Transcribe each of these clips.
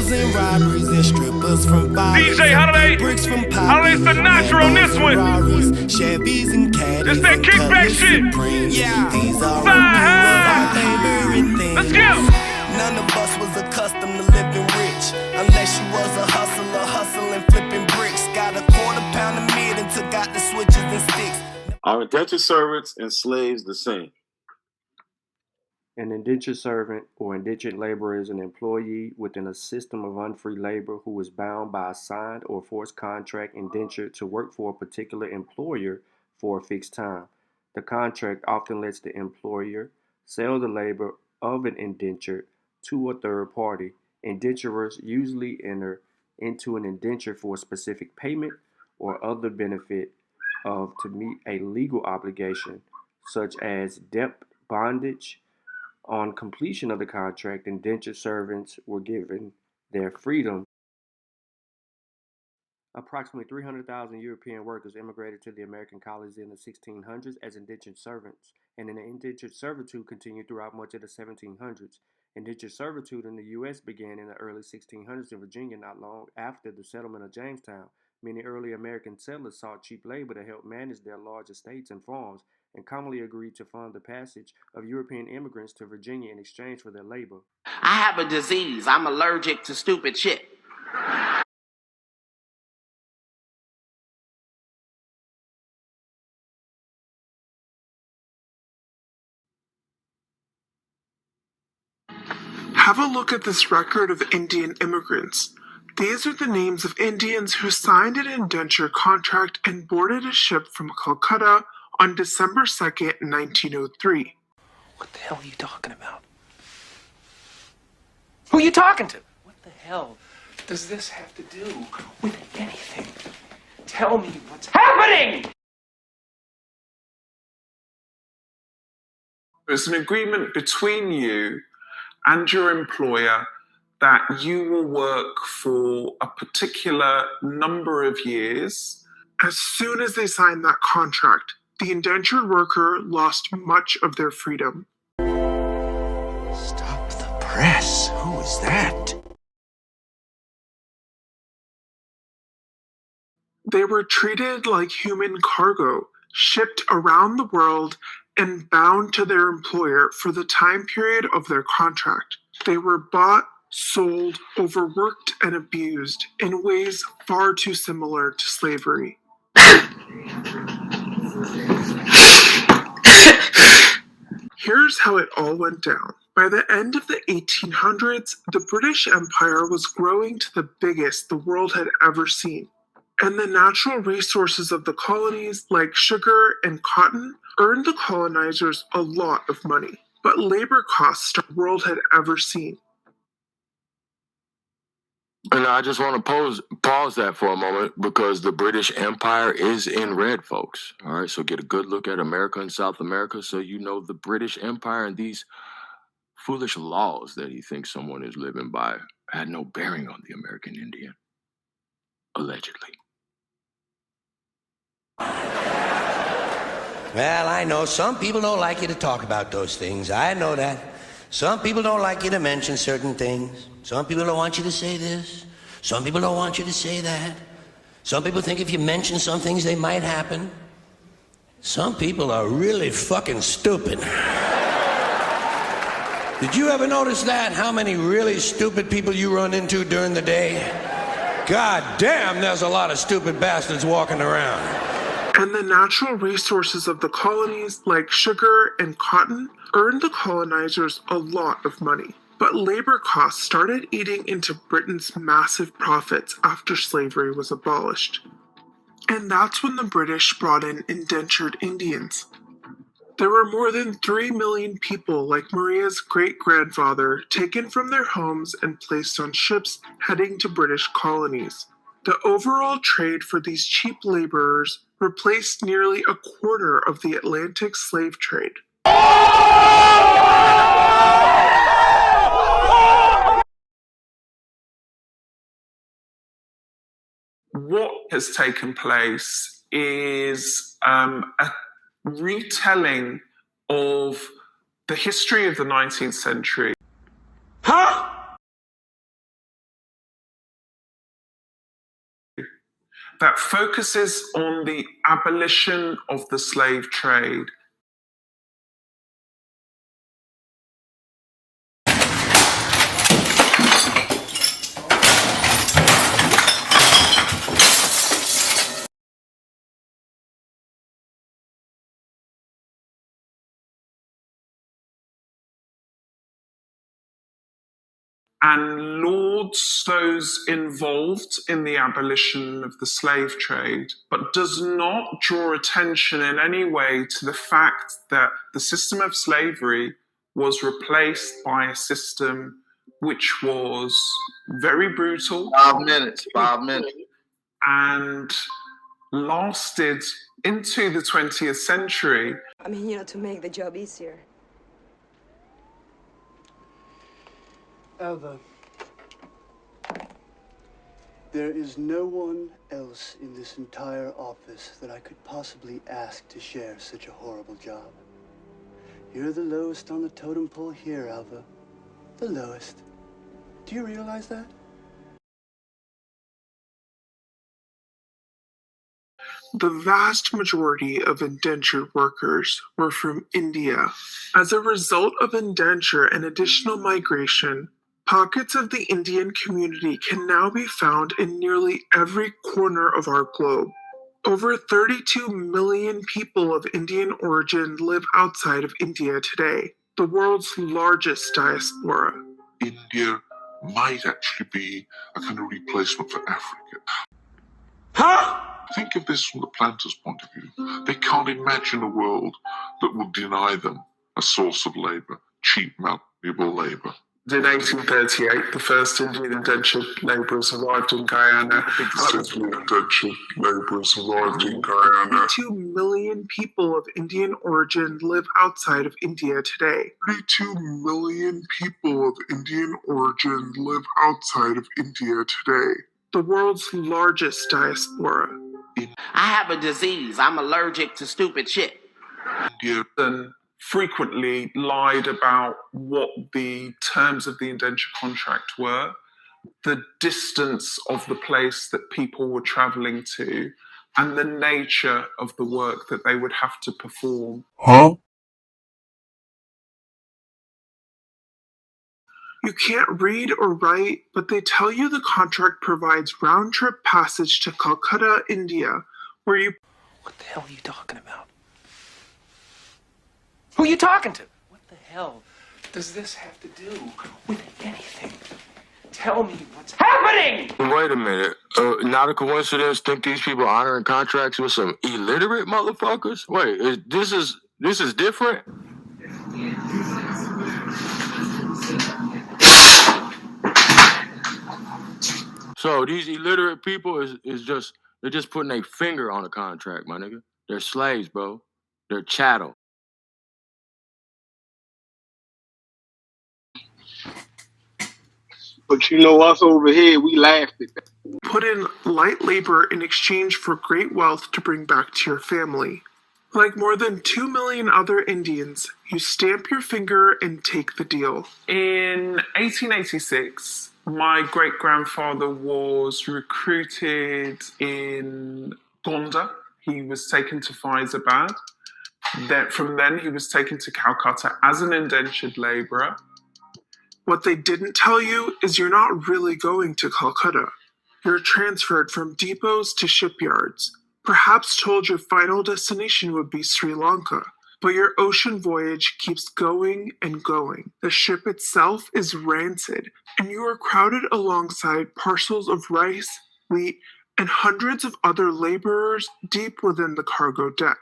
killings and robberies and strippers from bodies. DJ, how do they Sinatra on this one? Chevys and caddies. It's that kickback shit. Yeah. These are Side. our favorite things. Let's go. None of us was accustomed to living rich, unless you was a hustler, hustling, flipping bricks. Got a £1/4 of meat and took out the switches and sticks. Are indentured servants and slaves the same? An indentured servant or indentured laborer is an employee within a system of unfree labor who is bound by a signed or forced contract indenture to work for a particular employer for a fixed time. The contract often lets the employer sell the labor of an indenture to a third party. Indenturers usually enter into an indenture for a specific payment or other benefit to meet a legal obligation, such as debt bondage. On completion of the contract, indentured servants were given their freedom. Approximately 300,000 European workers immigrated to the American colonies in the 1600s as indentured servants, and an indentured servitude continued throughout much of the 1700s. Indentured servitude in the U.S. began in the early 1600s in Virginia, not long after the settlement of Jamestown. Many early American settlers sought cheap labor to help manage their large estates and farms, and commonly agreed to fund the passage of European immigrants to Virginia in exchange for their labor. I have a disease. I'm allergic to stupid shit. Have a look at this record of Indian immigrants. These are the names of Indians who signed an indenture contract and boarded a ship from Calcutta on December 2nd, 1903. What the hell are you talking about? Who are you talking to? What the hell does this have to do with anything? Tell me what's happening! There's an agreement between you and your employer that you will work for a particular number of years. As soon as they signed that contract, the indentured worker lost much of their freedom. Stop the press. Who is that? They were treated like human cargo, shipped around the world and bound to their employer for the time period of their contract. They were bought, sold, overworked, and abused in ways far too similar to slavery. Here's how it all went down. By the end of the 1800s, the British Empire was growing to the biggest the world had ever seen. And the natural resources of the colonies, like sugar and cotton, earned the colonizers a lot of money. But labor costs the world had ever seen. And I just want to pause that for a moment, because the British Empire is in red, folks. All right, so get a good look at America and South America so you know the British Empire and these foolish laws that he thinks someone is living by had no bearing on the American Indian, allegedly. Well, I know some people don't like you to talk about those things. I know that. Some people don't like you to mention certain things. Some people don't want you to say this. Some people don't want you to say that. Some people think if you mention some things, they might happen. Some people are really fucking stupid. Did you ever notice that? How many really stupid people you run into during the day? God damn, there's a lot of stupid bastards walking around. And the natural resources of the colonies, like sugar and cotton, earned the colonizers a lot of money. But labor costs started eating into Britain's massive profits after slavery was abolished. And that's when the British brought in indentured Indians. There were more than 3 million people like Maria's great-grandfather taken from their homes and placed on ships heading to British colonies. The overall trade for these cheap laborers replaced nearly a quarter of the Atlantic slave trade. What has taken place is a retelling of the history of the 19th century. Huh? that focuses on the abolition of the slave trade. And lauds those involved in the abolition of the slave trade, but does not draw attention in any way to the fact that the system of slavery was replaced by a system which was very brutal. 5 minutes, 5 minutes. And lasted into the 20th century. I mean, to make the job easier. Alva, there is no one else in this entire office that I could possibly ask to share such a horrible job. You're the lowest on the totem pole here, Alva. The lowest. Do you realize that? The vast majority of indentured workers were from India. As a result of indenture and additional migration, pockets of the Indian community can now be found in nearly every corner of our globe. Over 32 million people of Indian origin live outside of India today, the world's largest diaspora. India might actually be a kind of replacement for Africa. Huh? Think of this from the planter's point of view. They can't imagine a world that will deny them a source of labor, cheap, malleable labor. In 1838, the first Indian indentured labourers arrived in Guyana. 32 million people of Indian origin live outside of India today. 32 million people of Indian origin live outside of India today. The world's largest diaspora. I have a disease. I'm allergic to stupid shit. India frequently lied about what the terms of the indenture contract were, the distance of the place that people were travelling to, and the nature of the work that they would have to perform. Huh? You can't read or write, but they tell you the contract provides round-trip passage to Calcutta, India, where you... What the hell are you talking about? Who are you talking to? What the hell does this have to do with anything? Tell me what's happening! Wait a minute. Not a coincidence. Think these people honoring contracts with some illiterate motherfuckers? Wait, this is different? So these illiterate people they're just putting a finger on a contract, my nigga. They're slaves, bro. They're chattel. But you know us over here, we laughed at that. Put in light labor in exchange for great wealth to bring back to your family. Like more than 2 million other Indians, you stamp your finger and take the deal. In 1886, my great-grandfather was recruited in Gonda. He was taken to Faizabad. From then, he was taken to Calcutta as an indentured labourer. What they didn't tell you is you're not really going to Calcutta. You're transferred from depots to shipyards, perhaps told your final destination would be Sri Lanka. But your ocean voyage keeps going and going. The ship itself is rancid, and you are crowded alongside parcels of rice, wheat, and hundreds of other laborers deep within the cargo deck.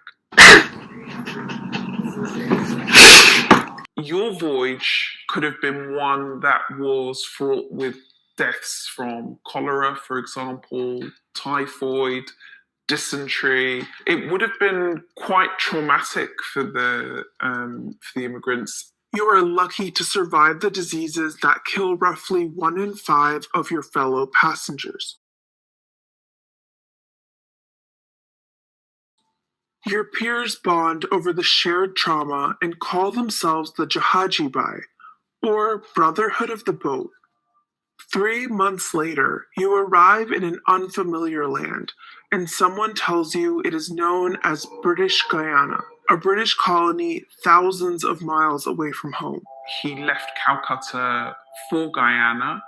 Your voyage could have been one that was fraught with deaths from cholera, for example, typhoid, dysentery. It would have been quite traumatic for the immigrants. You are lucky to survive the diseases that kill roughly 1 in 5 of your fellow passengers. Your peers bond over the shared trauma and call themselves the Jahaji Bai, or Brotherhood of the Boat. 3 months later, you arrive in an unfamiliar land, and someone tells you it is known as British Guyana, a British colony thousands of miles away from home. He left Calcutta for Guyana,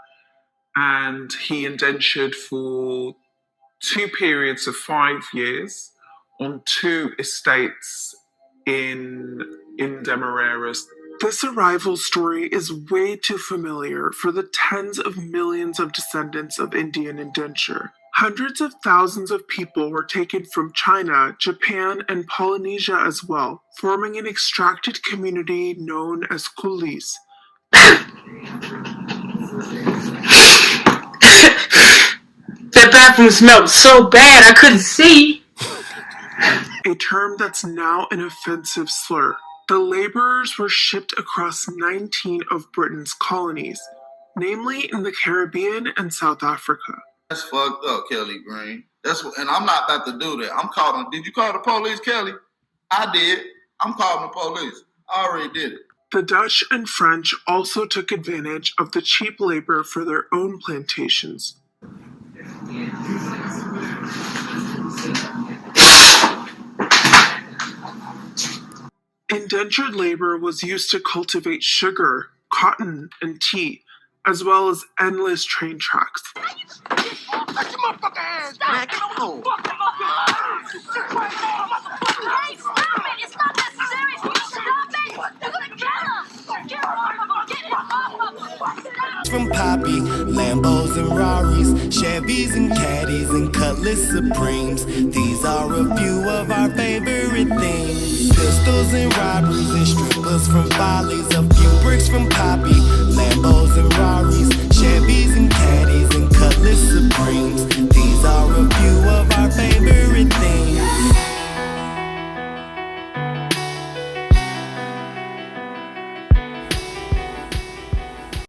and he indentured for 2 periods of 5 years on 2 estates in Demerara. This arrival story is way too familiar for the tens of millions of descendants of Indian indenture. Hundreds of thousands of people were taken from China, Japan, and Polynesia as well, forming an extracted community known as coolies. That bathroom smelled so bad I couldn't see. A term that's now an offensive slur. The laborers were shipped across 19 of Britain's colonies, namely in the Caribbean and South Africa. That's fucked up, Kelly Green. And I'm not about to do that. I'm calling. Did you call the police, Kelly? I did. I'm calling the police. I already did it. The Dutch and French also took advantage of the cheap labor for their own plantations. Indentured labor was used to cultivate sugar, cotton, and tea, as well as endless train tracks. From Poppy, Lambos and Raris, Chevys and Caddies and Cutlass Supremes. These are a few of our favorite things. Pistols and robberies and strippers from Follies. A few bricks from Poppy, Lambos and Raris,